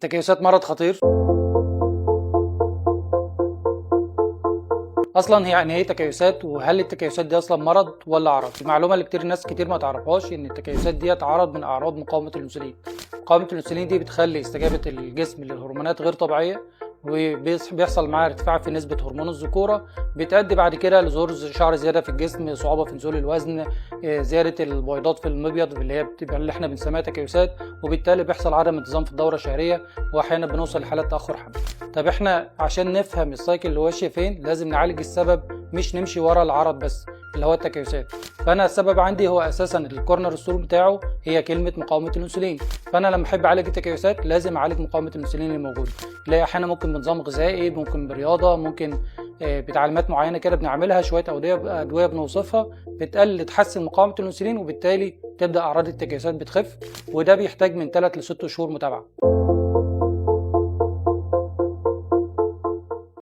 التكيسات مرض خطير. اصلا هي يعني ايه تكيسات، وهل التكيسات دي اصلا مرض ولا عرض؟ المعلومه اللي ناس كتير ما تعرفهاش ان التكيسات دي عرض من اعراض مقاومه الانسولين. مقاومه الانسولين دي بتخلي استجابه الجسم للهرمونات غير طبيعيه، وبيحصل معاها ارتفاع في نسبه هرمون الذكوره، بتؤدي بعد كده لظهور شعر زياده في الجسم، صعوبه في نزول الوزن، زياده البويضات في المبيض اللي هي بتبقى اللي احنا بنسميها تكيسات، وبالتالي بيحصل عدم انتظام في الدوره الشهريه، واحيانا بنوصل لحالات تاخر حمل. طب احنا عشان نفهم السايكل اللي ماشي فين لازم نعالج السبب، مش نمشي ورا العرض بس اللي هو التكيسات. فانا السبب عندي هو اساسا الكورنر ستون بتاعه هي كلمه مقاومه الانسولين. فانا لما احب اعالج التكيسات لازم اعالج مقاومه الانسولين اللي موجوده، اللي احيانا ممكن بنظام غذائي، ممكن برياضه، ممكن بتعليمات معينه كده بنعملها، شويه ادويه بنوصفها تحسن مقاومه الانسولين، وبالتالي تبدا اعراض التكيسات بتخف. وده بيحتاج من 3 ل 6 شهور متابعه.